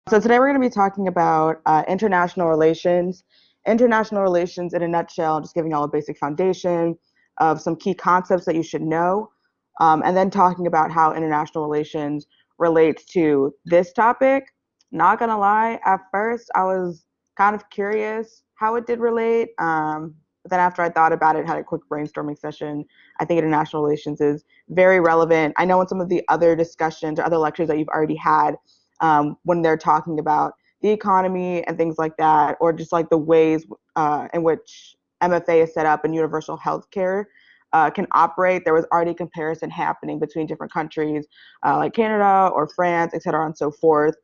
So today we're going to be talking about international relations. International relations in a nutshell, just giving y'all a basic foundation of some key concepts that you should know, and then talking about how international relations relates to this topic. Not going to lie, at first I was kind of curious how it did relate, but then after I thought about it, had a quick brainstorming session, I think international relations is very relevant. I know in some of the other discussions or other lectures that you've already had, when they're talking about the economy and things like that, or just like the ways in which MFA is set up and universal health care can operate. There was already comparison happening between different countries like Canada or France, et cetera, and so forth.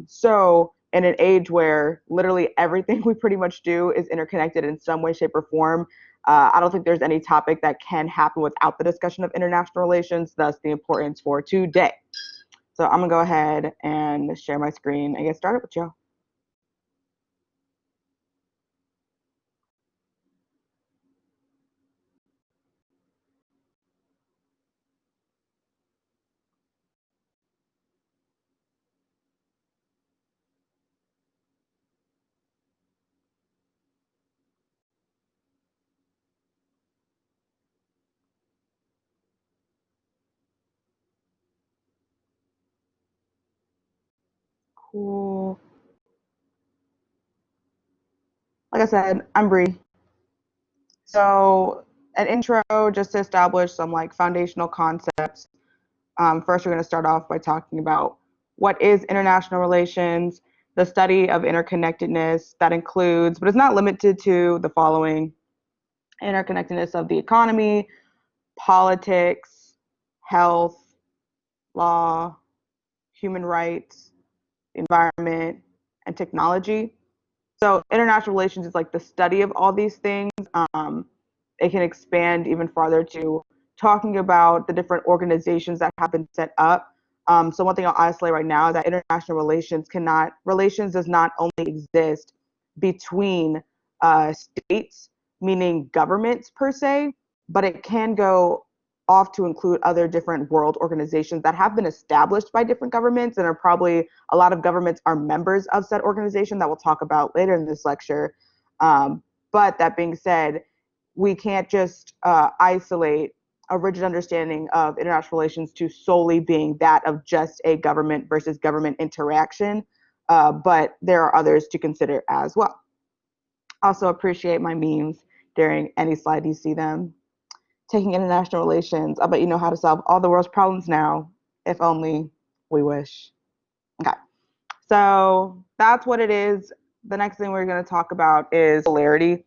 So in an age where literally everything we pretty much do is interconnected in some way, shape, or form, I don't think there's any topic that can happen without the discussion of international relations, thus the importance for today. So I'm gonna go ahead and share my screen and get started with you. Cool. Like I said, I'm Bree. So an intro just to establish some like foundational concepts. First, we're going to start off by talking about what is international relations, the study of interconnectedness that includes, but is not limited to, the following: interconnectedness of the economy, politics, health, law, human rights, the environment, and technology. So international relations is like the study of all these things. It can expand even farther to talking about the different organizations that have been set up. So one thing I'll isolate right now is that international relations does not only exist between states, meaning governments per se, but it can go off to include other different world organizations that have been established by different governments and are probably, a lot of governments are members of said organization that we'll talk about later in this lecture. But that being said, we can't just isolate a rigid understanding of international relations to solely being that of just a government versus government interaction, but there are others to consider as well. Also appreciate my memes during any slide you see them. Taking international relations, I bet you know how to solve all the world's problems now, if only we wish. Okay, so that's what it is. The next thing we're going to talk about is polarity.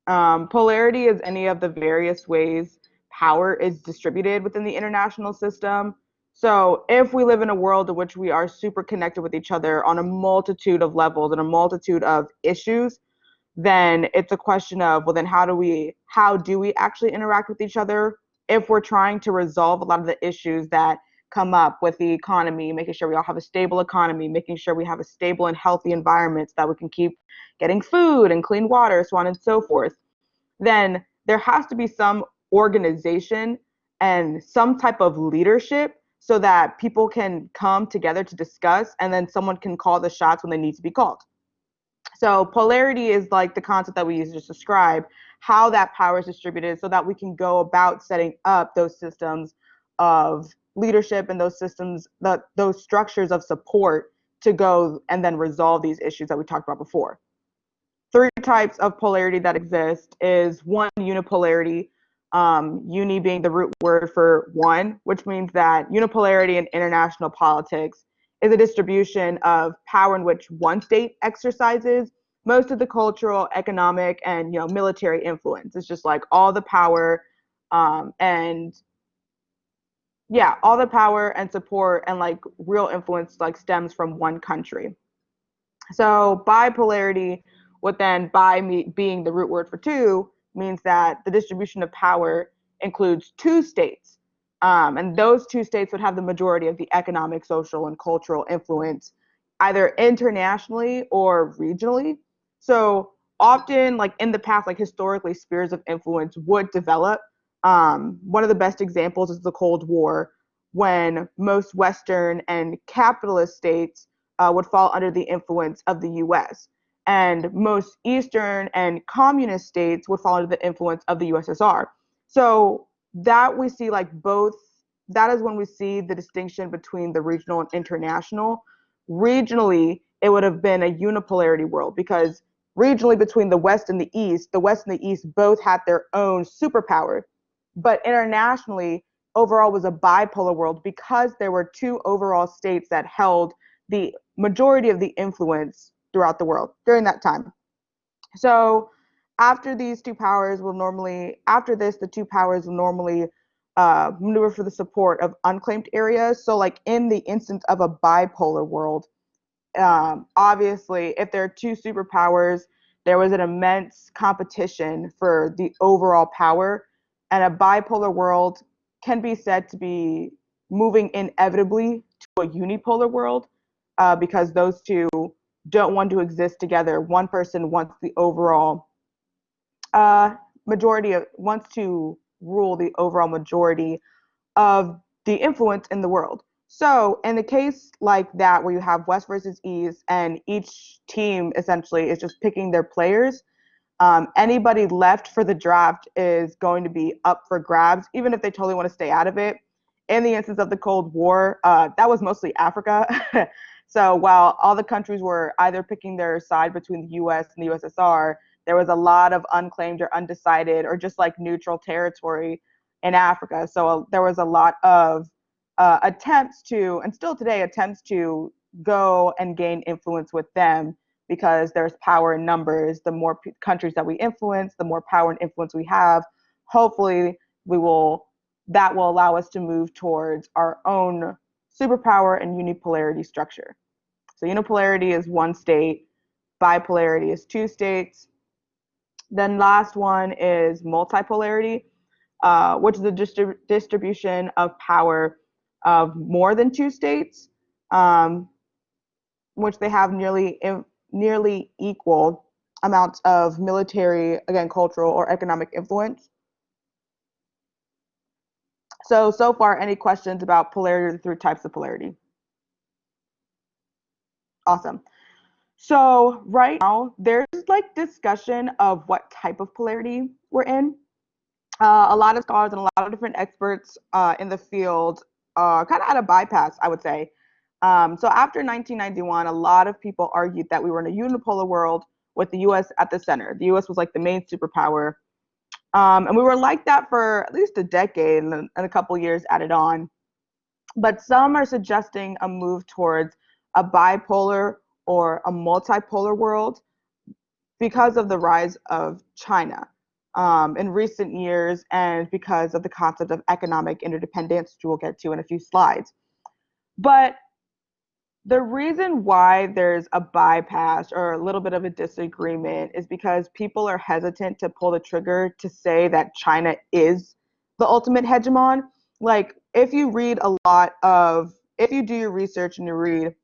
Polarity is any of the various ways power is distributed within the international system. So if we live in a world in which we are super connected with each other on a multitude of levels and a multitude of issues, then it's a question of, well, then how do we actually interact with each other if we're trying to resolve a lot of the issues that come up with the economy, making sure we all have a stable economy, making sure we have a stable and healthy environment so that we can keep getting food and clean water, so on and so forth. Then there has to be some organization and some type of leadership so that people can come together to discuss, and then someone can call the shots when they need to be called. So polarity is like the concept that we use to describe how that power is distributed so that we can go about setting up those systems of leadership and those systems, those structures of support to go and then resolve these issues that we talked about before. Three types of polarity that exist is one, unipolarity, uni being the root word for one, which means that unipolarity in international politics is a distribution of power in which one state exercises most of the cultural, economic, and military influence. It's just like all the power, and yeah, all the power and support and like real influence like stems from one country. So bipolarity, what then being the root word for two, means that the distribution of power includes two states. And those two states would have the majority of the economic, social, and cultural influence, either internationally or regionally. So often, like in the past, like historically, spheres of influence would develop. One of the best examples is the Cold War, when most Western and capitalist states would fall under the influence of the US. And most Eastern and communist states would fall under the influence of the USSR. So that we see like both, that is when we see the distinction between the regional and international. Regionally, it would have been a unipolarity world because regionally between the West and the East both had their own superpower. But internationally, overall was a bipolar world because there were two overall states that held the majority of the influence throughout the world during that time. So after these two powers will normally, after this, the two powers will normally maneuver for the support of unclaimed areas. So like in the instance of a bipolar world, obviously, if there are two superpowers, there was an immense competition for the overall power, and a bipolar world can be said to be moving inevitably to a unipolar world because those two don't want to exist together. One person wants the overall majority of wants to rule the overall majority of the influence in the world. So in the case like that, where you have West versus East, and each team essentially is just picking their players, anybody left for the draft is going to be up for grabs, even if they totally want to stay out of it. In the instance of the Cold War, that was mostly Africa. So while all the countries were either picking their side between the US and the USSR, there was a lot of unclaimed or undecided or just like neutral territory in Africa. So there was a lot of attempts to, and still today, attempts to go and gain influence with them because there's power in numbers. The more countries that we influence, the more power and influence we have. Hopefully, that will allow us to move towards our own superpower and unipolarity structure. So unipolarity is one state, bipolarity is two states. Then last one is multipolarity, which is the distribution of power of more than two states, which they have nearly equal amounts of military, again, cultural or economic influence. So far, any questions about polarity or the three types of polarity? Awesome. So right now, there's like discussion of what type of polarity we're in. A lot of scholars and a lot of different experts in the field kind of had a bypass, I would say. So after 1991, a lot of people argued that we were in a unipolar world with the US at the center. The US was like the main superpower. And we were like that for at least a decade and a couple years added on. But some are suggesting a move towards a bipolar or a multipolar world because of the rise of China in recent years and because of the concept of economic interdependence, which we'll get to in a few slides. But the reason why there's a bypass or a little bit of a disagreement is because people are hesitant to pull the trigger to say that China is the ultimate hegemon. Like, if you read a lot of, if you do your research and you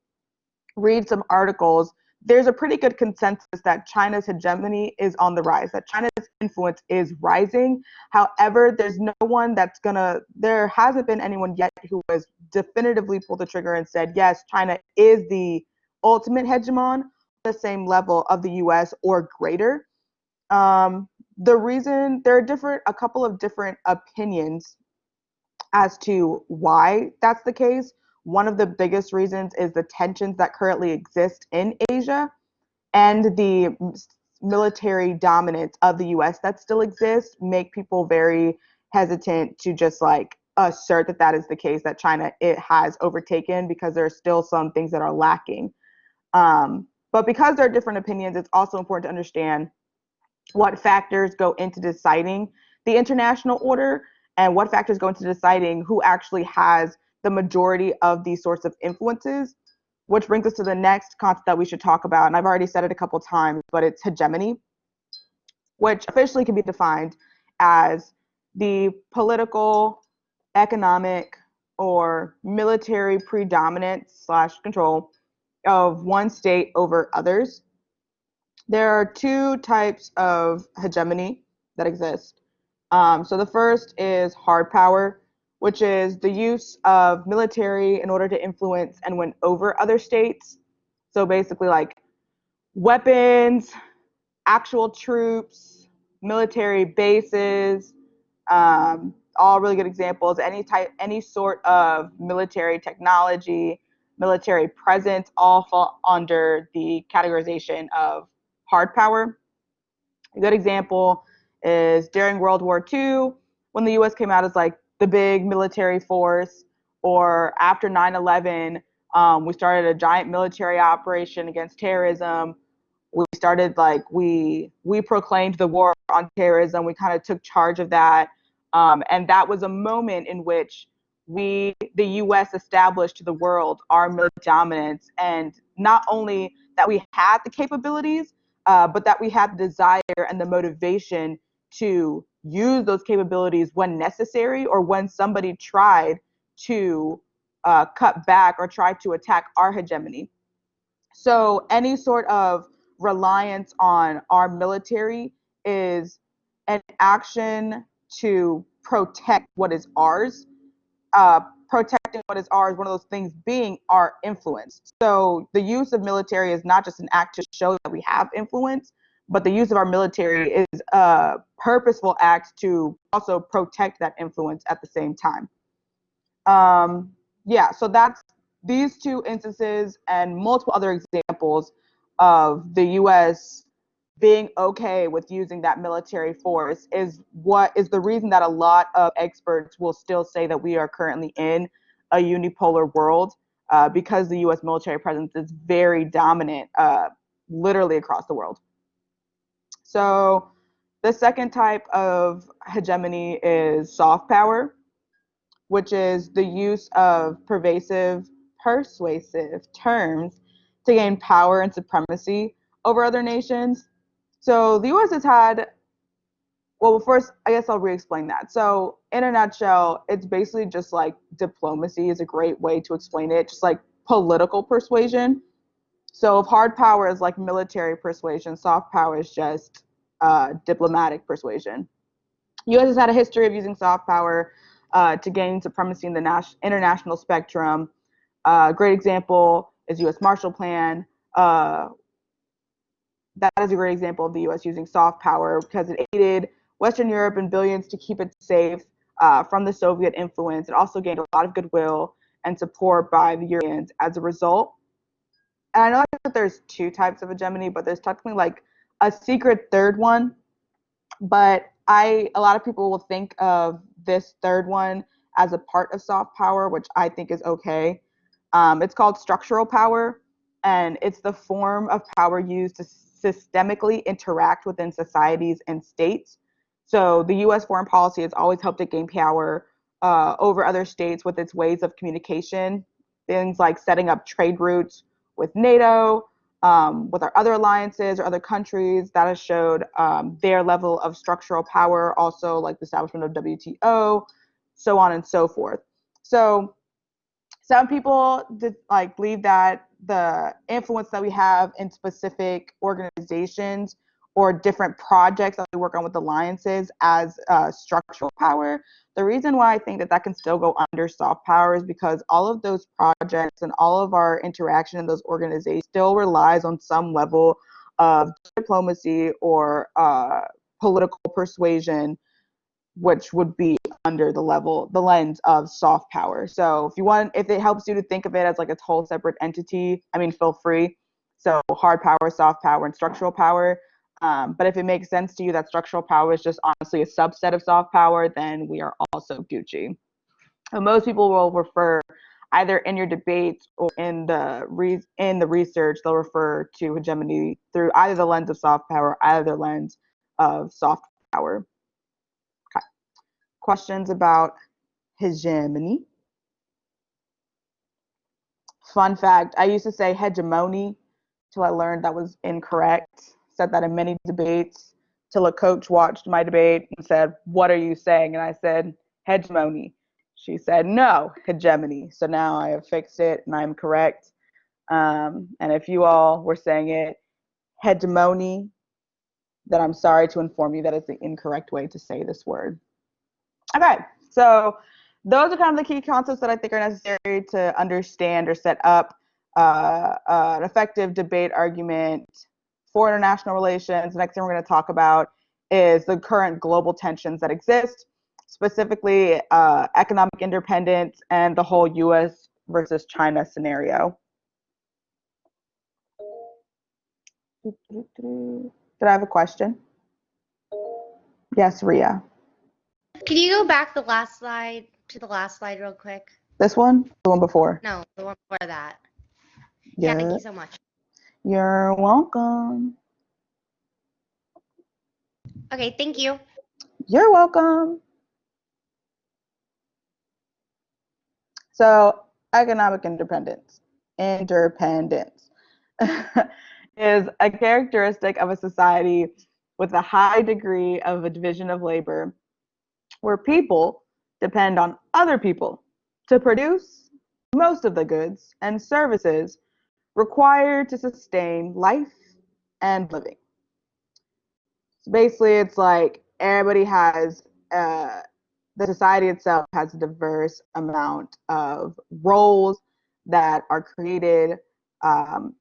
read some articles, there's a pretty good consensus that China's hegemony is on the rise, that China's influence is rising. However, there's no one there hasn't been anyone yet who has definitively pulled the trigger and said, yes, China is the ultimate hegemon, the same level of the US or greater. The reason, there are a couple of different opinions as to why that's the case. One of the biggest reasons is the tensions that currently exist in Asia and the military dominance of the US that still exists make people very hesitant to just like assert that that is the case, that China it has overtaken, because there are still some things that are lacking. But because there are different opinions, it's also important to understand what factors go into deciding the international order and what factors go into deciding who actually has the majority of these sorts of influences, which brings us to the next concept that we should talk about. And I've already said it a couple times, but it's hegemony, which officially can be defined as the political, economic, or military predominance / control of one state over others. There are two types of hegemony that exist. So the first is hard power, which is the use of military in order to influence and win over other states. So basically, like weapons, actual troops, military bases, all really good examples. Any sort of military technology, military presence, all fall under the categorization of hard power. A good example is during World War II, when the US came out as like the big military force, or after 9/11, we started a giant military operation against terrorism. We started like we proclaimed the war on terrorism. We kind of took charge of that, and that was a moment in which the U.S. established to the world our military dominance, and not only that we had the capabilities, but that we had the desire and the motivation to use those capabilities when necessary, or when somebody tried to cut back or try to attack our hegemony. So any sort of reliance on our military is an action to protect what is ours. Protecting what is ours, one of those things being our influence. So the use of military is not just an act to show that we have influence, but the use of our military is a purposeful act to also protect that influence at the same time. Yeah, so that's these two instances and multiple other examples of the US being okay with using that military force is what is the reason that a lot of experts will still say that we are currently in a unipolar world, because the US military presence is very dominant, literally across the world. So the second type of hegemony is soft power, which is the use of persuasive terms to gain power and supremacy over other nations. So the US has had, well, first, I guess I'll re explain that. So, in a nutshell, it's basically just like diplomacy is a great way to explain it, just like political persuasion. So, if hard power is like military persuasion, soft power is just diplomatic persuasion. U.S. has had a history of using soft power to gain supremacy in the international spectrum. A great example is U.S. Marshall Plan. That is a great example of the U.S. using soft power because it aided Western Europe and billions to keep it safe from the Soviet influence. It also gained a lot of goodwill and support by the Europeans as a result. And I know that there's two types of hegemony, but there's technically like a secret third one. But a lot of people will think of this third one as a part of soft power, which I think is okay. It's called structural power, and it's the form of power used to systemically interact within societies and states. So the U.S. foreign policy has always helped it gain power over other states with its ways of communication, things like setting up trade routes with NATO, with our other alliances or other countries. That has showed their level of structural power, also like the establishment of WTO, so on and so forth. So some people believe that the influence that we have in specific organizations or different projects that we work on with alliances as structural power. The reason why I think that that can still go under soft power is because all of those projects and all of our interaction in those organizations still relies on some level of diplomacy or political persuasion, which would be under the lens of soft power. So if it helps you to think of it as like a whole separate entity, I mean, feel free. So hard power, soft power, and structural power. But if it makes sense to you that structural power is just honestly a subset of soft power, then we are also Gucci. And most people will refer either in your debates or in the research, they'll refer to hegemony through either the lens of soft power, either the lens of soft power. Questions about hegemony. Fun fact, I used to say hegemony till I learned that was incorrect. Said that in many debates till a coach watched my debate and said, "What are you saying?" And I said, "Hegemony." She said, "No, hegemony." So now I have fixed it and I'm correct. And if you all were saying it hegemony, then I'm sorry to inform you that it's the incorrect way to say this word. Okay, so those are kind of the key concepts that I think are necessary to understand or set up an effective debate argument for international relations. The next thing we're going to talk about is the current global tensions that exist, specifically economic independence and the whole US versus China scenario. Did I have a question? Yes, Ria. Can you go back the last slide to the last slide real quick? This one? The one before? No, the one before that. Yeah, thank you so much. You're welcome. Okay, thank you. You're welcome. So, economic independence is a characteristic of a society with a high degree of a division of labor where people depend on other people to produce most of the goods and services required to sustain life and living. So basically, it's like everybody has, the society itself has a diverse amount of roles that are created.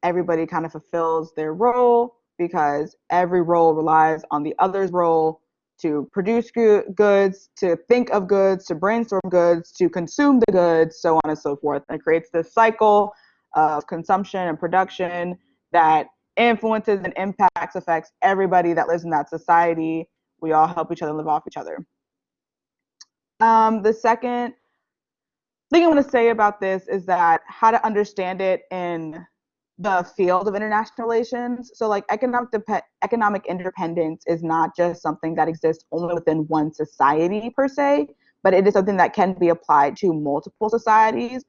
Everybody kind of fulfills their role because every role relies on the other's role to produce goods, to think of goods, to brainstorm goods, to consume the goods, so on and so forth. And it creates this cycle of consumption and production that influences and affects everybody that lives in that society. We all help each other live off each other. The second thing I want to say about this is that how to understand it in the field of international relations. So like economic independence is not just something that exists only within one society per se, but it is something that can be applied to multiple societies.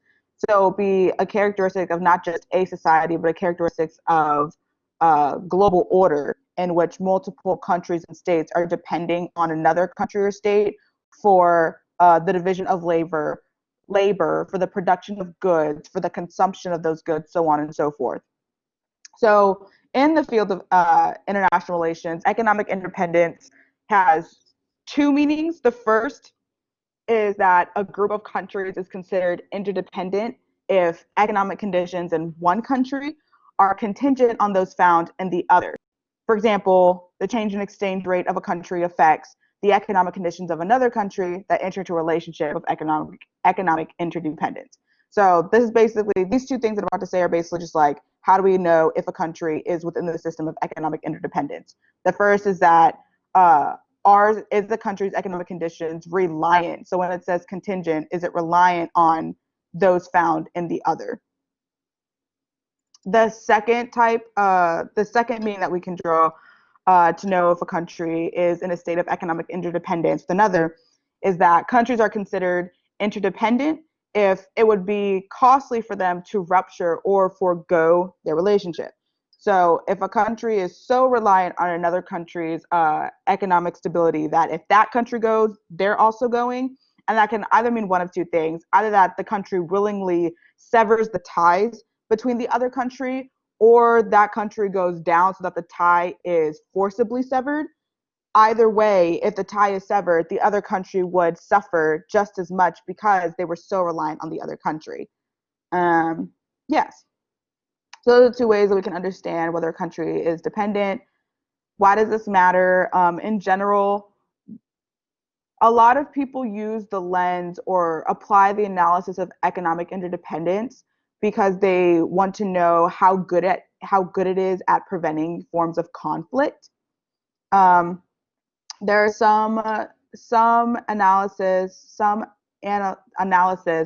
So be a characteristic of not just a society, but a characteristic of global order in which multiple countries and states are depending on another country or state for the division of labor, for the production of goods, for the consumption of those goods, so on and so forth. So in the field of international relations, economic independence has two meanings. The first is that a group of countries is considered interdependent if economic conditions in one country are contingent on those found in the other. For example, the change in exchange rate of a country affects the economic conditions of another country that enter into a relationship of economic interdependence. So this is basically, these two things that I'm about to say are basically just like, how do we know if a country is within the system of economic interdependence? The first is that ours is the country's economic conditions reliant. So when it says contingent, is it reliant on those found in the other? The second meaning that we can draw to know if a country is in a state of economic interdependence with another is that countries are considered interdependent if it would be costly for them to rupture or forego their relationship. So if a country is so reliant on another country's economic stability that if that country goes, they're also going. And that can either mean one of two things: either that the country willingly severs the ties between the other country, or that country goes down so that the tie is forcibly severed. Either way, if the tie is severed, the other country would suffer just as much because they were so reliant on the other country. Yes. So those are two ways that we can understand whether a country is dependent. Why does this matter? In general, a lot of people use the lens or apply the analysis of economic interdependence because they want to know how good it is at preventing forms of conflict. There are some analysis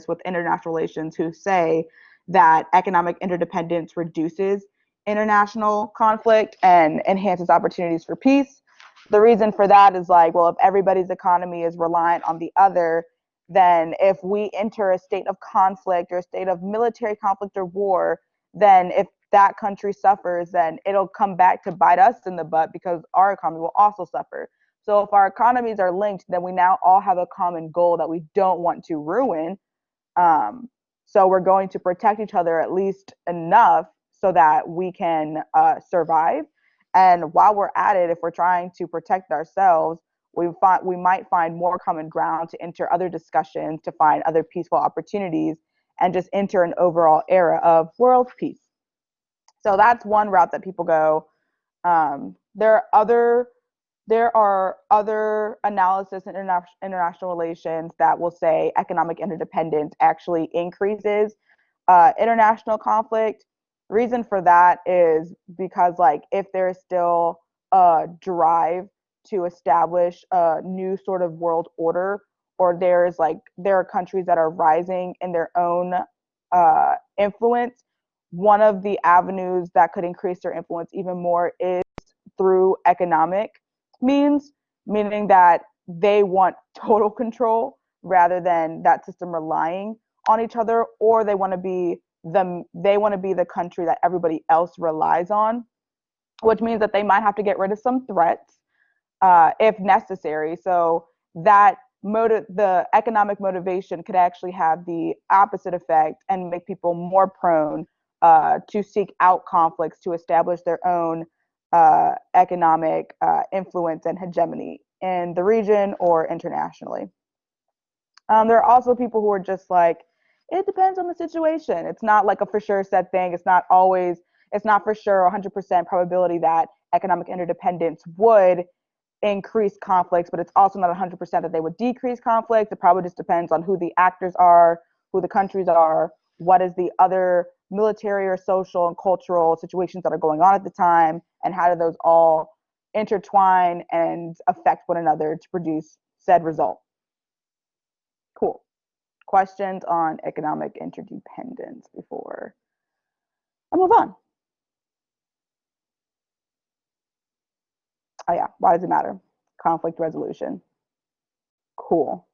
with international relations who say that economic interdependence reduces international conflict and enhances opportunities for peace. The reason for that is like, well, if everybody's economy is reliant on the other, then if we enter a state of conflict or a state of military conflict or war, then if that country suffers, then it'll come back to bite us in the butt because our economy will also suffer. So if our economies are linked, then we now all have a common goal that we don't want to ruin. So we're going to protect each other at least enough so that we can survive. And while we're at it, if we're trying to protect ourselves, we might find more common ground to enter other discussions, to find other peaceful opportunities. and just enter an overall era of world peace. So that's one route that people go. There are other analysis in international relations that will say economic interdependence actually increases international conflict. Reason for that is because, like, if there's still a drive to establish a new sort of world order, or there are countries that are rising in their own influence, one of the avenues that could increase their influence even more is through economic means, meaning that they want total control rather than that system relying on each other, or they want to be the country that everybody else relies on, which means that they might have to get rid of some threats if necessary. So that the economic motivation could actually have the opposite effect and make people more prone to seek out conflicts to establish their own economic influence and hegemony in the region or internationally. There are also people who are just like, it depends on the situation. It's not like a for sure set thing. It's not for sure 100% probability that economic interdependence would increase conflicts, but it's also not 100% that they would decrease conflict. It probably just depends on who the actors are, who the countries are, what is the other military or social and cultural situations that are going on at the time, and how do those all intertwine and affect one another to produce said result. Cool. Questions on economic interdependence before I move on? Oh yeah, why does it matter? Conflict resolution. Cool.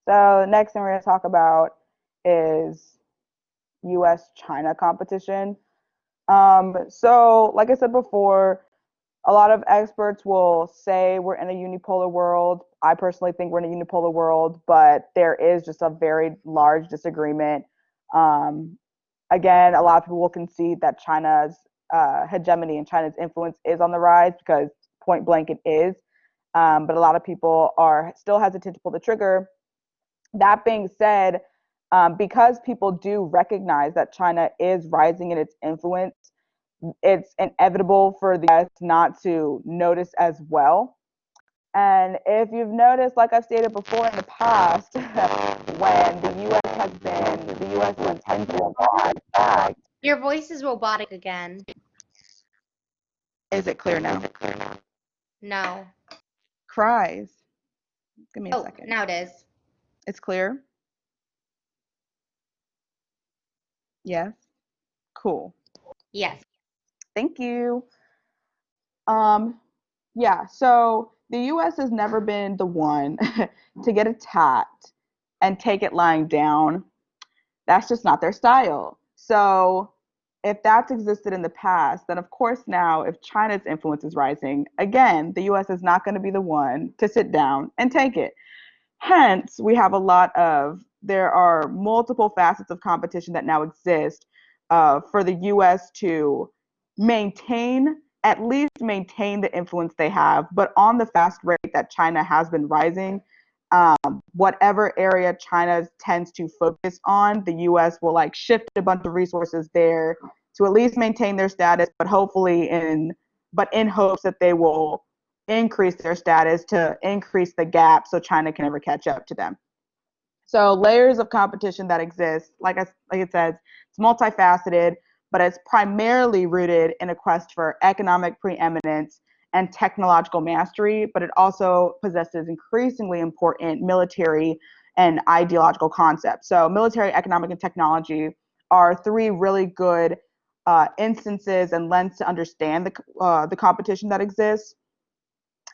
So next thing we're going to talk about is US-China competition. So like I said before, a lot of experts will say we're in a unipolar world. I personally think we're in a unipolar world, but there is just a very large disagreement. Again, a lot of people will concede that China's hegemony and China's influence is on the rise, because point blank it is. But a lot of people are still hesitant to pull the trigger. That being said, because people do recognize that China is rising in its influence, it's inevitable for the US not to notice as well. And if you've noticed, like I've stated before in the past, when the US will tend to back. Your voice is robotic again. Is it clear now? No. Cries. Give me a second. Now it is. It's clear? Yes? Cool. Yes. Thank you. Yeah, so the US has never been the one to get attacked and take it lying down. That's just not their style. So if that's existed in the past, then of course now, if China's influence is rising, again, the US is not going to be the one to sit down and take it. Hence, there are multiple facets of competition that now exist for the US to at least maintain the influence they have, but on the fast rate that China has been rising. Whatever area China tends to focus on, the US will like shift a bunch of resources there to at least maintain their status, but in hopes that they will increase their status to increase the gap so China can never catch up to them. So layers of competition that exist, like it says, it's multifaceted, but it's primarily rooted in a quest for economic preeminence and technological mastery, but it also possesses increasingly important military and ideological concepts. So military, economic, and technology are three really good instances and lens to understand the competition that exists.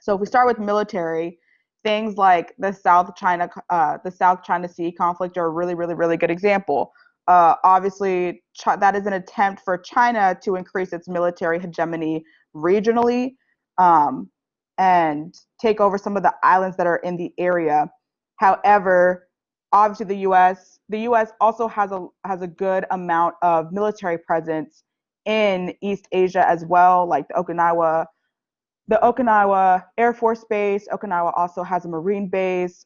So if we start with military, things like the South China Sea conflict are a really, really, really good example. Obviously, that is an attempt for China to increase its military hegemony regionally, and take over some of the islands that are in the area. However, obviously the U.S. also has a good amount of military presence in East Asia as well, like the Okinawa Air Force Base. Okinawa also has a Marine base.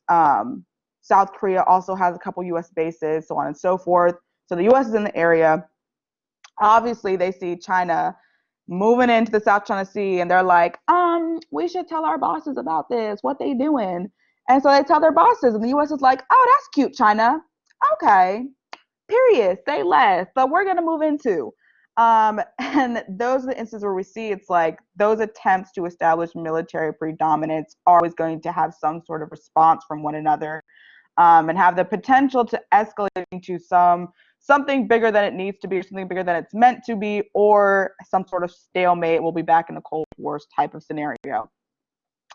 South Korea also has a couple US bases, so on and so forth. So the US is in the area. Obviously, they see China moving into the South China Sea, and they're like, we should tell our bosses about this, what they doing. And so they tell their bosses, and the US is like, oh, that's cute, China. Okay, period, say less, but we're going to move into. And those are the instances where we see it's like those attempts to establish military predominance are always going to have some sort of response from one another, and have the potential to escalate into something bigger than it needs to be, or something bigger than it's meant to be, or some sort of stalemate. We'll be back in the Cold Wars type of scenario.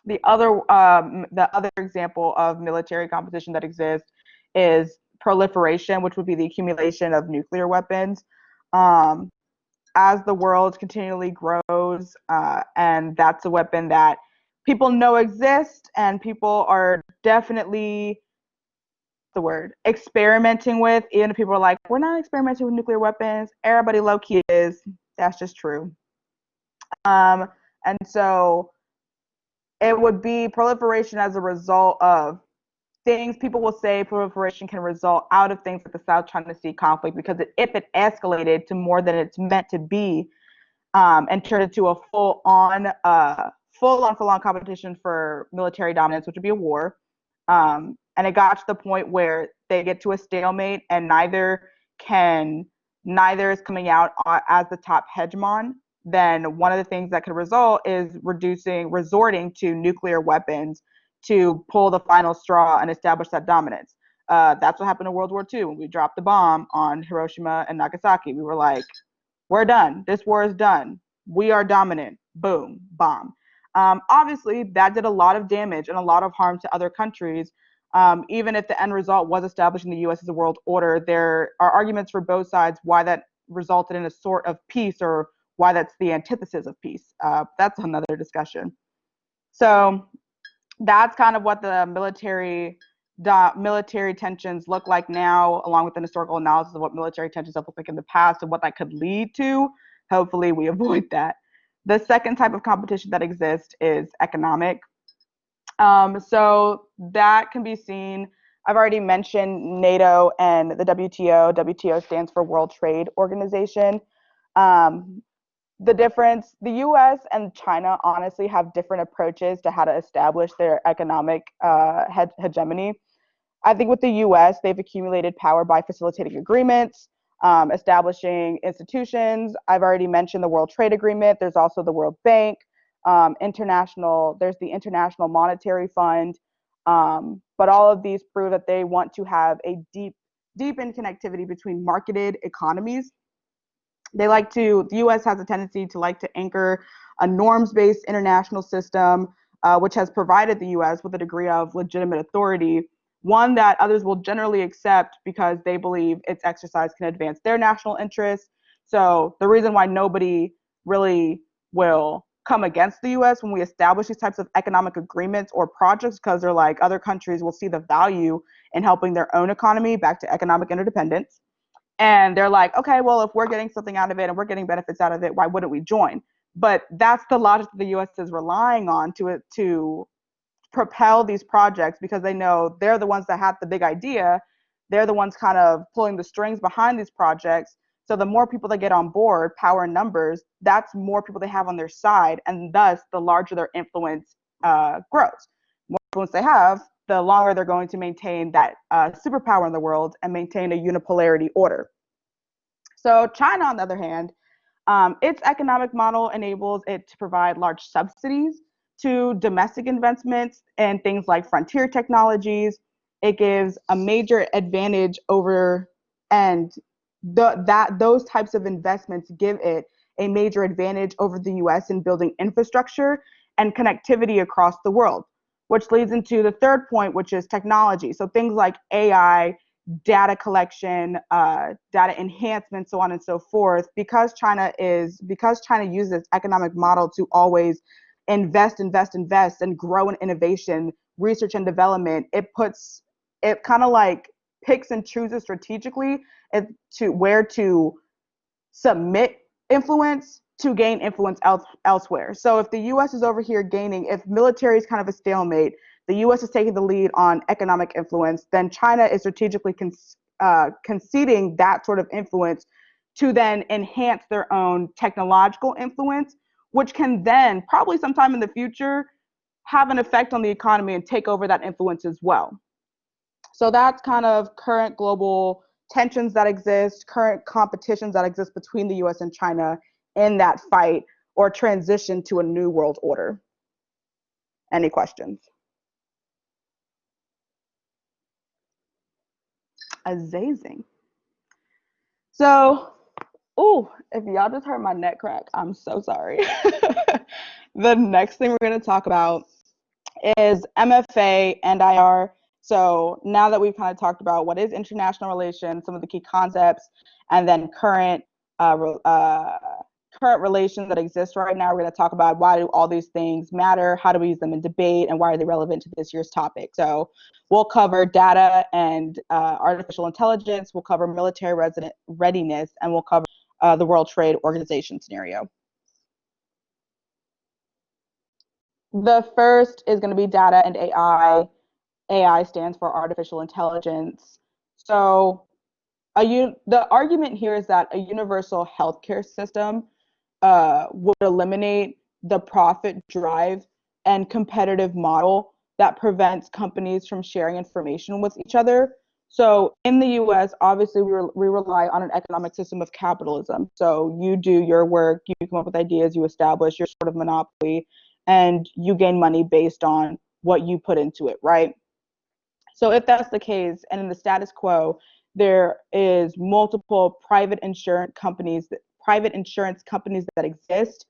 The other example of military competition that exists is proliferation, which would be the accumulation of nuclear weapons. Um, as the world continually grows, and that's a weapon that people know exists, and people are definitely experimenting with. Even if people are like, we're not experimenting with nuclear weapons, everybody low key is. That's just true. And so it would be proliferation as a result of things. People will say proliferation can result out of things like the South China Sea conflict, because if it escalated to more than it's meant to be, and turned into a full-on competition for military dominance, which would be a war, and it got to the point where they get to a stalemate, and neither is coming out as the top hegemon, then one of the things that could result is resorting to nuclear weapons to pull the final straw and establish that dominance. That's what happened in World War II when we dropped the bomb on Hiroshima and Nagasaki. We were like, we're done. This war is done. We are dominant. Boom, bomb. Obviously, that did a lot of damage and a lot of harm to other countries. Even if the end result was establishing the U.S. as a world order, there are arguments for both sides why that resulted in a sort of peace, or why that's the antithesis of peace. That's another discussion. So that's kind of what the military tensions look like now, along with an historical analysis of what military tensions have looked like in the past and what that could lead to. Hopefully we avoid that. The second type of competition that exists is economic. So that can be seen. I've already mentioned NATO and the WTO. WTO stands for World Trade Organization. The difference, the US and China honestly have different approaches to how to establish their economic hegemony. I think with the US, they've accumulated power by facilitating agreements, establishing institutions. I've already mentioned the World Trade Agreement. There's also the World Bank, there's the International Monetary Fund. But all of these prove that they want to have a deep interconnectivity between marketed economies. The US has a tendency to like to anchor a norms-based international system, which has provided the US with a degree of legitimate authority, one that others will generally accept because they believe its exercise can advance their national interests. So the reason why nobody really will come against the US when we establish these types of economic agreements or projects, because they're like, other countries will see the value in helping their own economy back to economic interdependence. And they're like, okay, well, if we're getting something out of it and we're getting benefits out of it, why wouldn't we join? But that's the logic that the US is relying on to propel these projects, because they know they're the ones that have the big idea. They're the ones kind of pulling the strings behind these projects. So the more people that get on board, power in numbers, that's more people they have on their side. And thus, the larger their influence grows. More influence they have, the longer they're going to maintain that superpower in the world and maintain a unipolarity order. So China, on the other hand, its economic model enables it to provide large subsidies to domestic investments and things like frontier technologies. It gives a major advantage over, and those types of investments give it a major advantage over the US in building infrastructure and connectivity across the world, which leads into the third point, which is technology. So things like AI, data collection, data enhancement, so on and so forth. Because China uses its economic model to always invest, and grow in innovation, research and development, it kind of like picks and chooses strategically to where to submit influence to gain influence elsewhere. So if the US is over here gaining, if military is kind of a stalemate, the US is taking the lead on economic influence, then China is strategically conceding that sort of influence to then enhance their own technological influence, which can then probably sometime in the future have an effect on the economy and take over that influence as well. So that's kind of current global tensions that exist, current competitions that exist between the US and China in that fight or transition to a new world order. Any questions? Amazing. So, if y'all just heard my neck crack, I'm so sorry. The next thing we're going to talk about is MFA and IR. So now that we've kind of talked about what is international relations, some of the key concepts, and then current relations that exist right now, we're going to talk about why do all these things matter, how do we use them in debate, and why are they relevant to this year's topic. So we'll cover data and artificial intelligence, we'll cover military readiness, and we'll cover the World Trade Organization scenario. The first is going to be data and AI. AI stands for artificial intelligence. So the argument here is that a universal healthcare system would eliminate the profit drive and competitive model that prevents companies from sharing information with each other. So in the US, obviously, we rely on an economic system of capitalism. So you do your work, you come up with ideas, you establish your sort of monopoly, and you gain money based on what you put into it, right? So if that's the case, and in the status quo, there is multiple private insurance companies that exist.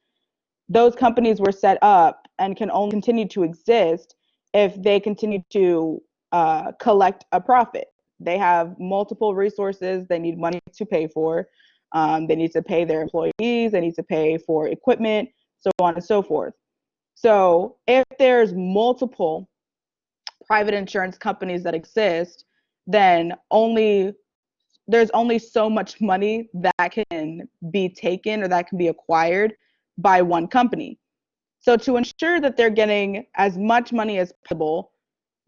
Those companies were set up and can only continue to exist if they continue to collect a profit. They have multiple resources they need money to pay for. They need to pay their employees. They need to pay for equipment, so on and so forth. So if there's multiple private insurance companies that exist, then there's only so much money that can be taken or that can be acquired by one company. So to ensure that they're getting as much money as possible,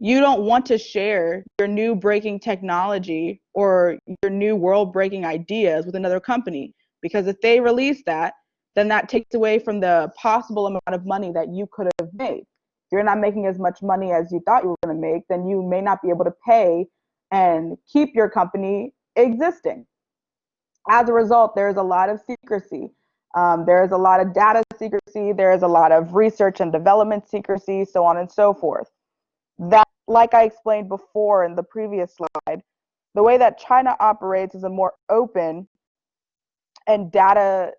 you don't want to share your new breaking technology or your new world breaking ideas with another company, because if they release that, then that takes away from the possible amount of money that you could have made. If you're not making as much money as you thought you were going to make, then you may not be able to pay and keep your company existing. As a result, there's a lot of secrecy. There's a lot of data secrecy. There's a lot of research and development secrecy, so on and so forth. That, like I explained before in the previous slide, the way that China operates is a more open and data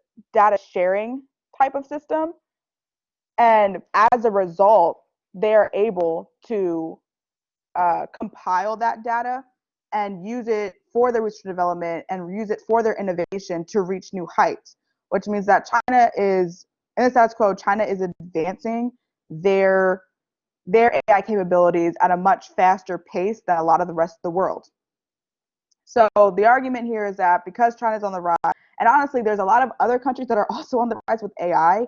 sharing type of system. And as a result, they're able to compile that data and use it for their research and development and use it for their innovation to reach new heights, which means that China is, in the status quo, China is advancing their AI capabilities at a much faster pace than a lot of the rest of the world. So the argument here is that because China's on the rise, and honestly, there's a lot of other countries that are also on the rise with AI,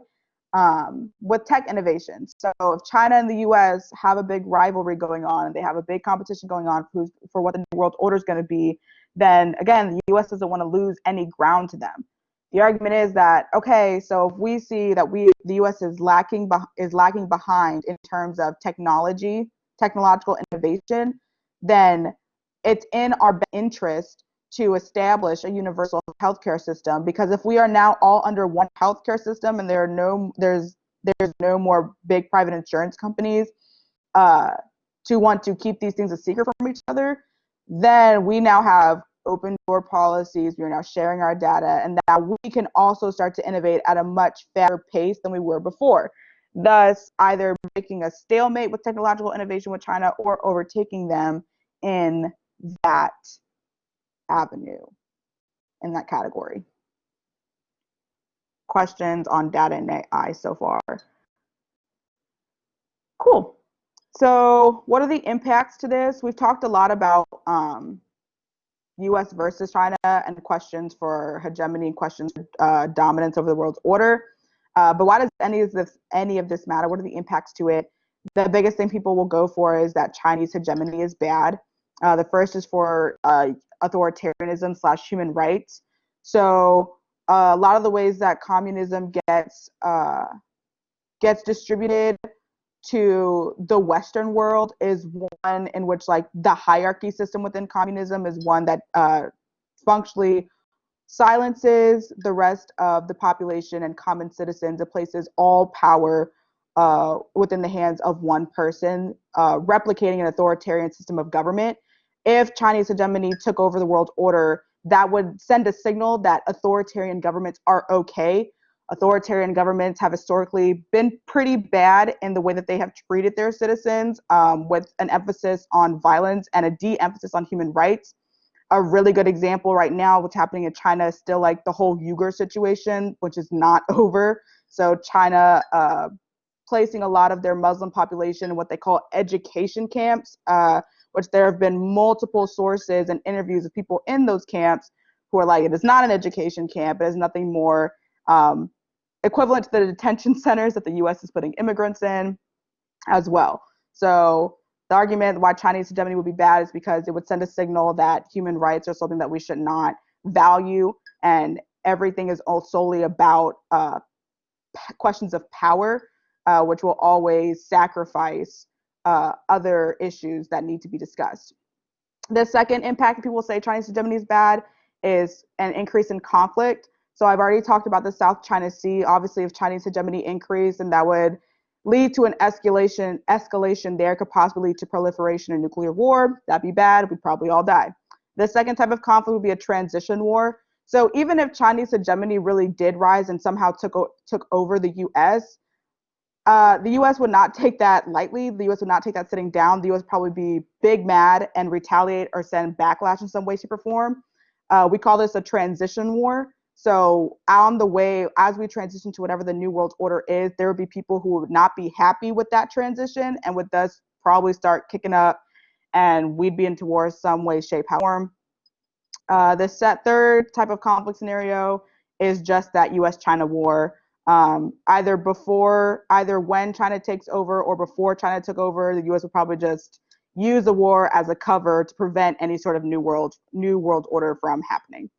with tech innovation. So if China and the US have a big rivalry going on, and they have a big competition going on for what the new world order is going to be, then again, the US doesn't want to lose any ground to them. The argument is that, okay, so if we see that the US is lagging behind in terms of technological innovation, then it's in our interest to establish a universal healthcare system, because if we are now all under one healthcare system and there's no more big private insurance companies to want to keep these things a secret from each other, then we now have open door policies. We are now sharing our data, and now we can also start to innovate at a much faster pace than we were before, thus either making a stalemate with technological innovation with China or overtaking them in that avenue, in that category. Questions on data and AI so far? Cool. So what are the impacts to this? We've talked a lot about US versus China and questions for hegemony and questions for dominance over the world's order. But why does any of this matter? What are the impacts to it? the biggest thing people will go for is that Chinese hegemony is bad. The first is for authoritarianism / human rights. So a lot of the ways that communism gets distributed to the Western world is one in which like the hierarchy system within communism is one that functionally silences the rest of the population and common citizens. It places all power within the hands of one person, replicating an authoritarian system of government. If Chinese hegemony took over the world order, that would send a signal that authoritarian governments are okay. Authoritarian governments have historically been pretty bad in the way that they have treated their citizens, with an emphasis on violence and a de-emphasis on human rights. A really good example right now, what's happening in China is still like the whole Uyghur situation, which is not over. So China placing a lot of their Muslim population in what they call education camps, which there have been multiple sources and interviews of people in those camps who are like, it is not an education camp. It is nothing more equivalent to the detention centers that the U.S. is putting immigrants in as well. So the argument why Chinese hegemony would be bad is because it would send a signal that human rights are something that we should not value, and everything is all solely about questions of power, which will always sacrifice other issues that need to be discussed. The second impact people say Chinese hegemony is bad is an increase in conflict. So I've already talked about the South China Sea. Obviously, if Chinese hegemony increased, then that would lead to an escalation there, could possibly lead to proliferation and nuclear war. That'd be bad. We'd probably all die. The second type of conflict would be a transition war. So even if Chinese hegemony really did rise and somehow took over the U.S., the U.S. would not take that lightly. The U.S. would not take that sitting down. The U.S. would probably be big mad and retaliate or send backlash in some way, shape, or form. We call this a transition war. So on the way, as we transition to whatever the new world order is, there would be people who would not be happy with that transition and would thus probably start kicking up, and we'd be into war some way, shape, form. The third type of conflict scenario is just that U.S.-China war. Either when China takes over or before China took over, the U.S. would probably just use the war as a cover to prevent any sort of new world order from happening.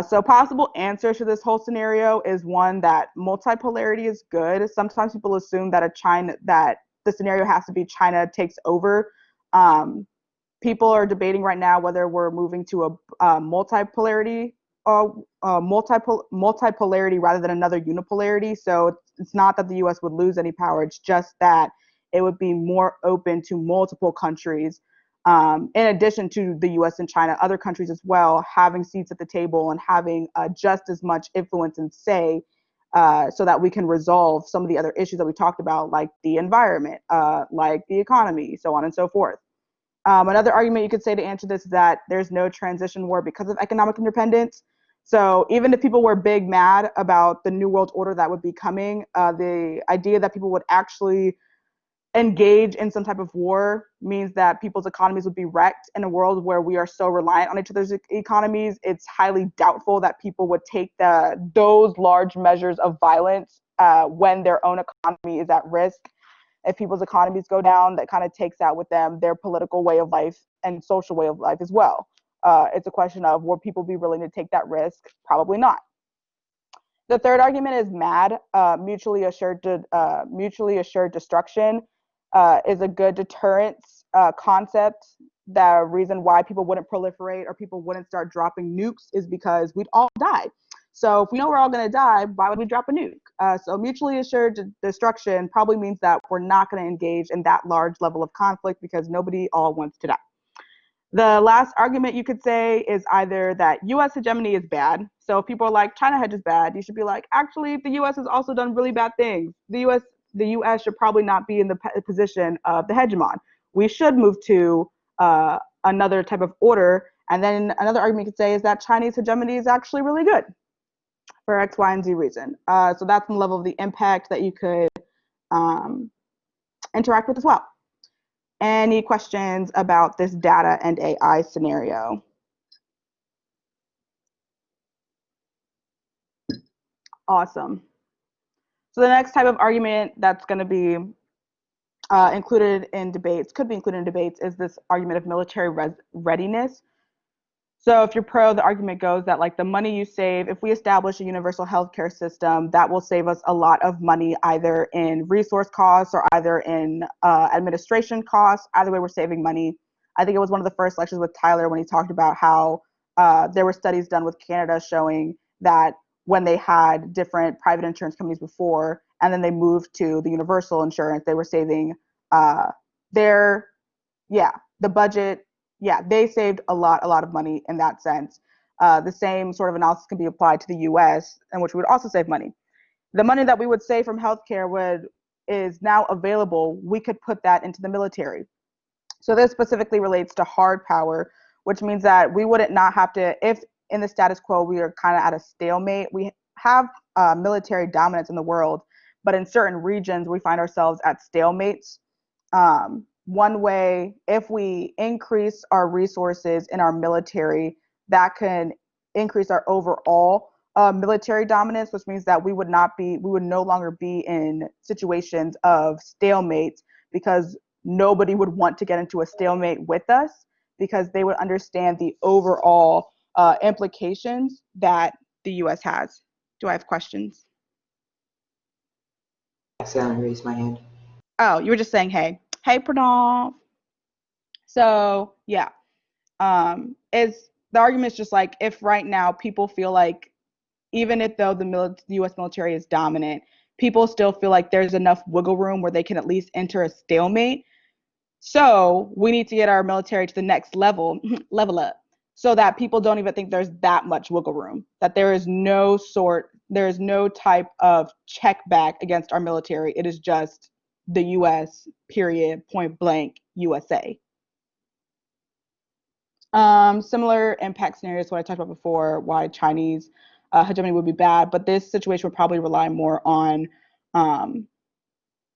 So possible answers to this whole scenario is one that multipolarity is good. Sometimes people assume that that the scenario has to be China takes over. People are debating right now whether we're moving to a multipolarity rather than another unipolarity. So it's not that the U.S. would lose any power. It's just that it would be more open to multiple countries. In addition to the U.S. and China, other countries as well, having seats at the table and having just as much influence and say, so that we can resolve some of the other issues that we talked about, like the environment, like the economy, so on and so forth. Another argument you could say to answer this is that there's no transition war because of economic independence. So even if people were big mad about the new world order that would be coming, the idea that people would actually engage in some type of war means that people's economies would be wrecked. In a world where we are so reliant on each other's economies, it's highly doubtful that people would take those large measures of violence when their own economy is at risk. If people's economies go down, that kind of takes out with them their political way of life and social way of life as well. It's a question of, will people be willing to take that risk? Probably not. The third argument is MAD, mutually assured destruction, is a good deterrence concept. The reason why people wouldn't proliferate or people wouldn't start dropping nukes is because we'd all die. So if we know we're all going to die, why would we drop a nuke? So mutually assured destruction probably means that we're not going to engage in that large level of conflict because nobody all wants to die. The last argument you could say is either that U.S. hegemony is bad. So if people are like, China hedge is bad, you should be like, actually, the U.S. has also done really bad things. The U.S. should probably not be in the position of the hegemon. We should move to another type of order. And then another argument you could say is that Chinese hegemony is actually really good for X, Y, and Z reason. So that's the level of the impact that you could interact with as well. Any questions about this data and AI scenario? Awesome. So the next type of argument that's going to be included in debates, could be included in debates, is this argument of military readiness. So if you're pro, the argument goes that like the money you save, if we establish a universal healthcare system, that will save us a lot of money either in resource costs or either in administration costs. Either way, we're saving money. I think it was one of the first lectures with Tyler when he talked about how there were studies done with Canada showing that when they had different private insurance companies before, and then they moved to the universal insurance, they were saving their, yeah, the budget, yeah, they saved a lot of money in that sense. The same sort of analysis can be applied to the US, in which we would also save money. The money that we would save from healthcare is now available. We could put that into the military. So this specifically relates to hard power, which means that we wouldn't not have to, if in the status quo we are kind of at a stalemate, we have military dominance in the world, but in certain regions we find ourselves at stalemates. One way, if we increase our resources in our military, that can increase our overall military dominance, which means that we would no longer be in situations of stalemates because nobody would want to get into a stalemate with us because they would understand the overall implications that the US has. Do I have questions? I accidentally raised my hand. Oh, you were just saying hey. Hey, Pranav. So, yeah. Is the argument is just like if right now people feel like even if though the US military is dominant, people still feel like there's enough wiggle room where they can at least enter a stalemate. So we need to get our military to the next level, level up, so that people don't even think there's that much wiggle room, that there is no type of check back against our military. It is just the US, period, point blank, USA. Similar impact scenarios, what I talked about before, why Chinese hegemony would be bad, but this situation would probably rely more on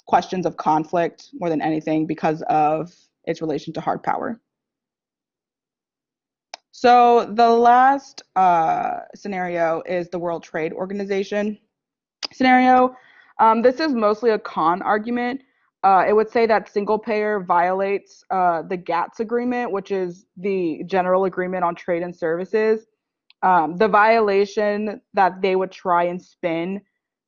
questions of conflict more than anything because of its relation to hard power. So the last scenario is the World Trade Organization scenario. This is mostly a con argument. It would say that single payer violates the GATS agreement, which is the General Agreement on Trade and Services. The violation that they would try and spin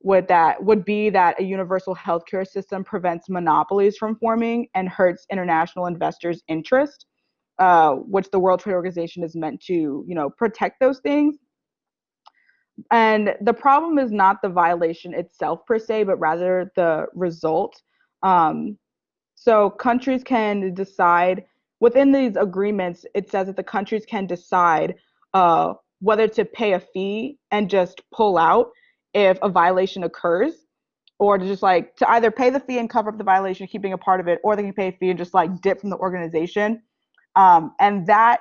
would be that a universal healthcare system prevents monopolies from forming and hurts international investors' interest, which the World Trade Organization is meant to, protect those things. And the problem is not the violation itself per se, but rather the result. So countries can decide within these agreements. It says that the countries can decide whether to pay a fee and just pull out if a violation occurs, or to just like to either pay the fee and cover up the violation, keeping a part of it, or they can pay a fee and just like dip from the organization. And that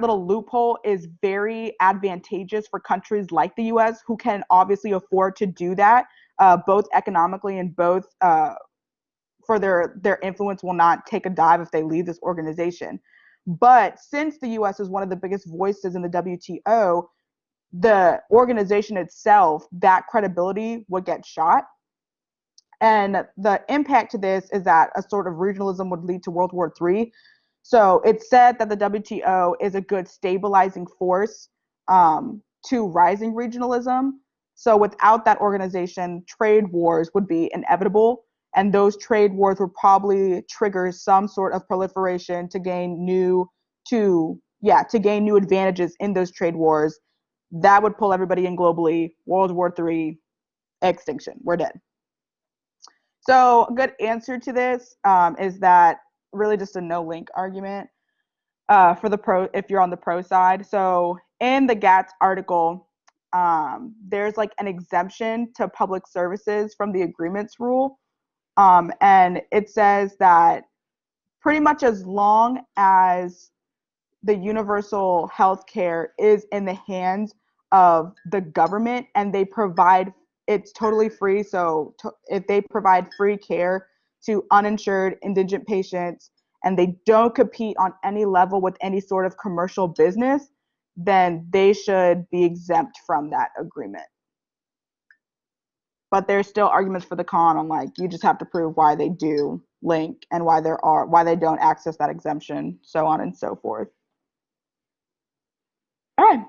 little loophole is very advantageous for countries like the US, who can obviously afford to do that, both economically and both for their influence will not take a dive if they leave this organization. But since the US is one of the biggest voices in the WTO, the organization itself, that credibility would get shot. And the impact to this is that a sort of regionalism would lead to World War III. So it's said that the WTO is a good stabilizing force to rising regionalism. So without that organization, trade wars would be inevitable. And those trade wars would probably trigger some sort of proliferation to gain new advantages in those trade wars. That would pull everybody in globally. World War III, extinction. We're dead. So a good answer to this is that really just a no link argument for the pro if you're on the pro side. So in the GATS article, there's like an exemption to public services from the agreements rule. And it says that pretty much as long as the universal health care is in the hands of the government and they provide, it's totally free. So if they provide free care to uninsured indigent patients and they don't compete on any level with any sort of commercial business, then they should be exempt from that agreement. But there's still arguments for the con on like, you just have to prove why they do link and why they don't access that exemption, so on and so forth. All right.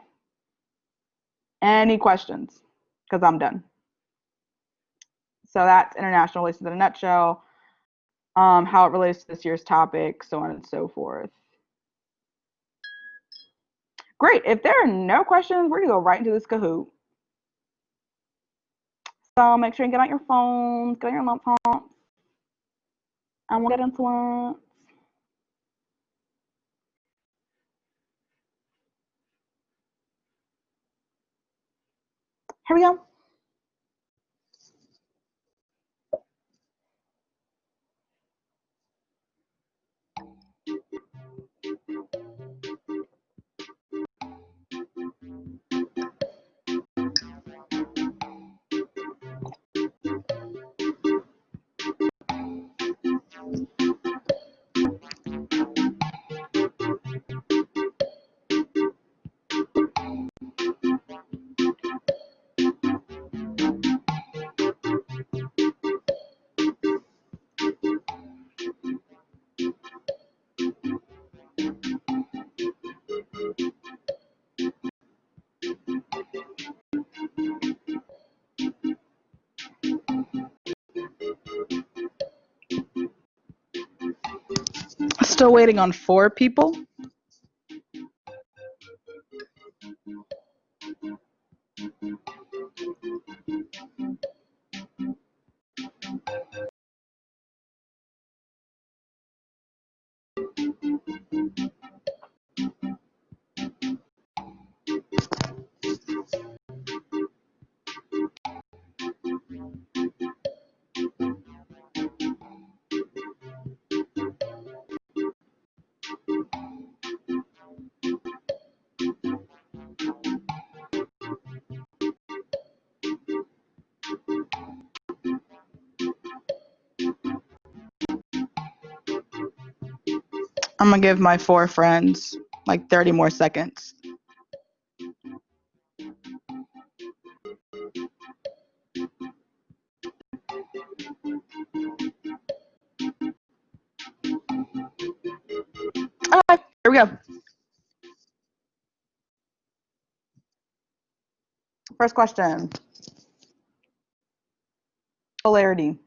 Any questions? Because I'm done. So that's international relations in a nutshell, how it relates to this year's topic, so on and so forth. Great. If there are no questions, we're going to go right into this Kahoot. So make sure you get out your phones, get out your laptops, and we'll get into it. Here we go. Still waiting on 4 people. I'm going to give my 4 friends like 30 more seconds. All right, here we go. First question. Polarity.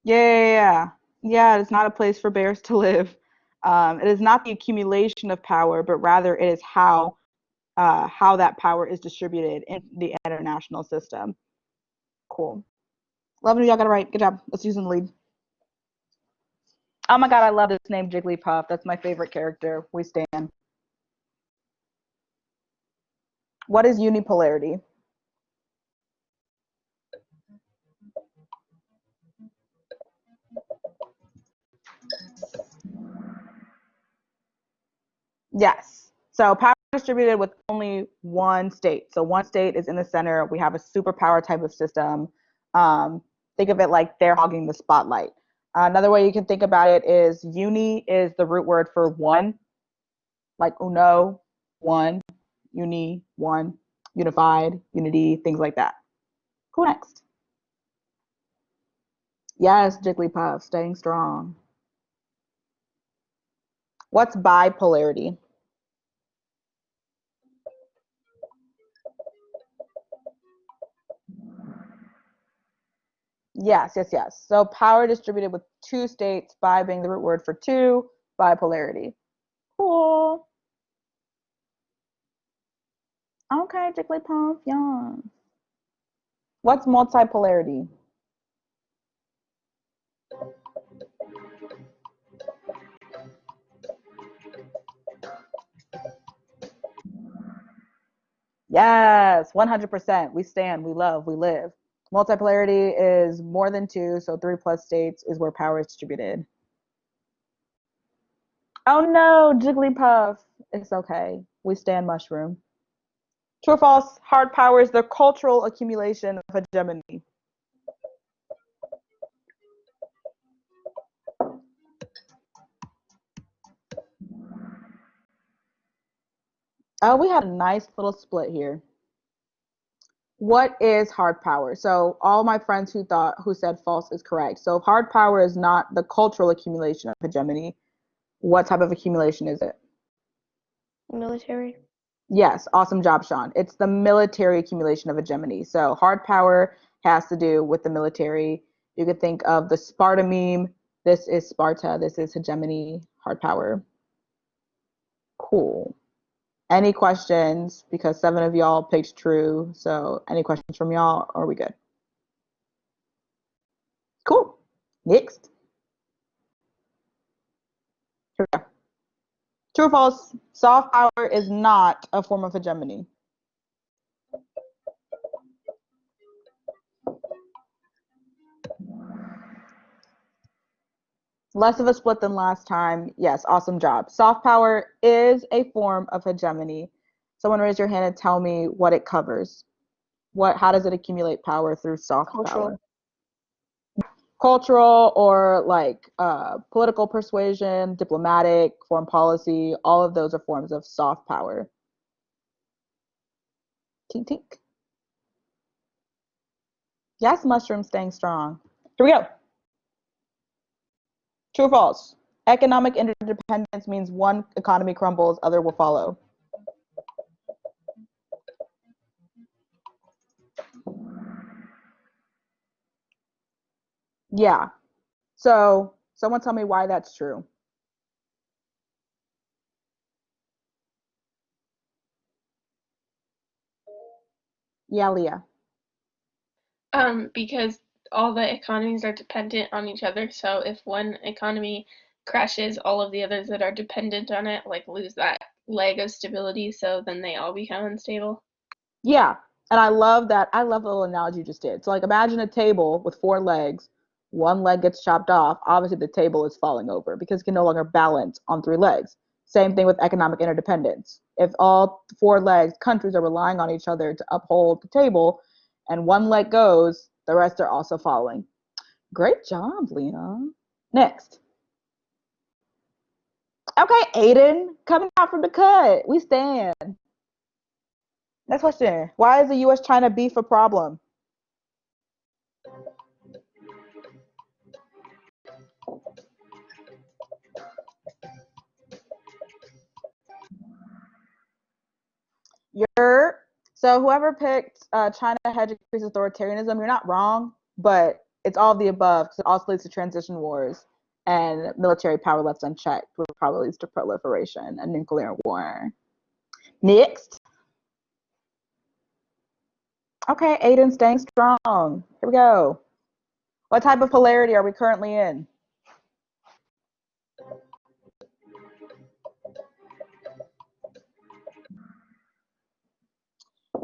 Yeah. It's not a place for bears to live. It is not the accumulation of power, but rather it is how that power is distributed in the international system. Cool. 11 of y'all got it right. Good job. Let's use in the lead. Oh my god, I love this name, Jigglypuff. That's my favorite character. We stand. What is unipolarity? Yes. So power distributed with only one state. So one state is in the center. We have a superpower type of system. Think of it like they're hogging the spotlight. Another way you can think about it is uni is the root word for one, like uno, one, uni, one, unified, unity, things like that. Who next? Yes, Jigglypuff, staying strong. What's bipolarity? Yes. So power distributed with 2 states, bi being the root word for 2, bipolarity. Cool. Okay, Jigglypuff, yeah. What's multipolarity? Yes, 100%. We stand, we love, we live. Multipolarity is more than 2, so 3 plus states is where power is distributed. Oh no, Jigglypuff. It's okay. We stand mushroom. True or false? Hard power is the cultural accumulation of hegemony. Oh, we had a nice little split here. What is hard power? So all my friends who said false is correct. So if hard power is not the cultural accumulation of hegemony, what type of accumulation is it? Military. Yes, awesome job, Sean. It's the military accumulation of hegemony. So hard power has to do with the military. You could think of the Sparta meme. This is Sparta. This is hegemony, hard power. Cool. Any questions? Because 7 of y'all picked true. So any questions from y'all? Or are we good? Cool. Next. Here we go. True or false? Soft power is not a form of hegemony. Less of a split than last time. Yes, awesome job. Soft power is a form of hegemony. Someone raise your hand and tell me what it covers. How does it accumulate power through soft power? Cultural or like political persuasion, diplomatic, foreign policy, all of those are forms of soft power. Tink tink. Yes, mushroom staying strong. Here we go. True or false? Economic interdependence means one economy crumbles, other will follow. Yeah. So someone tell me why that's true. Yeah, Leah. Because all the economies are dependent on each other. So if one economy crashes, all of the others that are dependent on it like lose that leg of stability. So then they all become unstable. Yeah. And I love that. I love the little analogy you just did. So like imagine a table with 4 legs. One leg gets chopped off. Obviously the table is falling over because it can no longer balance on 3 legs. Same thing with economic interdependence. If all 4 legs, countries are relying on each other to uphold the table and one leg goes, the rest are also following. Great job, Leah. Next. Okay, Aiden, coming out from the cut. We stand. Next question. Why is the US China beef a problem? You're so whoever picked China hedge increases authoritarianism, you're not wrong, but it's all of the above because it also leads to transition wars and military power left unchecked, which probably leads to proliferation and nuclear war. Next. Okay, Aiden staying strong. Here we go. What type of polarity are we currently in?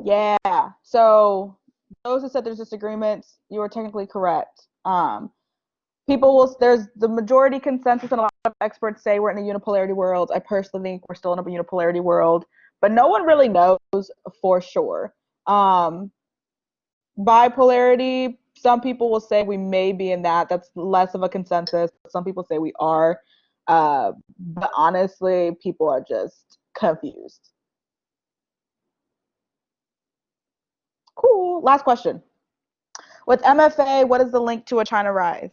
Yeah. So those who said there's disagreements, you are technically correct. There's the majority consensus and a lot of experts say we're in a unipolarity world. I personally think we're still in a unipolarity world, but no one really knows for sure. Bipolarity, some people will say we may be in that. That's less of a consensus. Some people say we are. But honestly, people are just confused. Cool. Last question. With MFA, what is the link to a China rise?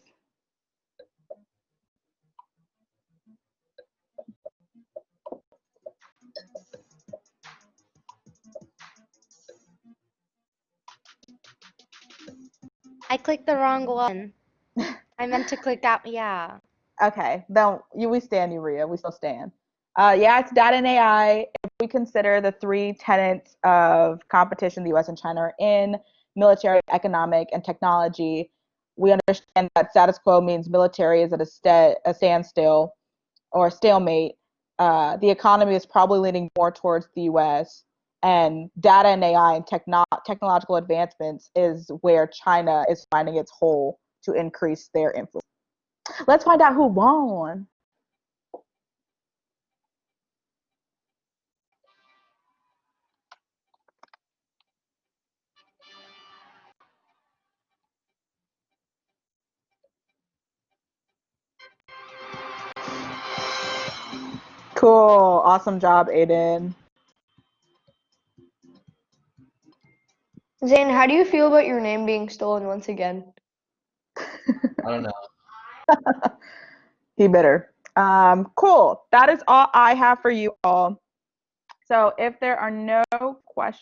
I clicked the wrong one. I meant to click that. Yeah. Okay, then we stand, Urea. We still stand. Yeah, it's data and AI. If we consider the 3 tenets of competition the U.S. and China are in, military, economic, and technology, we understand that status quo means military is at a standstill or a stalemate. The economy is probably leaning more towards the U.S. And data and AI and technological advancements is where China is finding its hole to increase their influence. Let's find out who won. Cool. Awesome job, Aiden. Zane, how do you feel about your name being stolen once again? I don't know. He bitter. Cool. That is all I have for you all. So if there are no questions,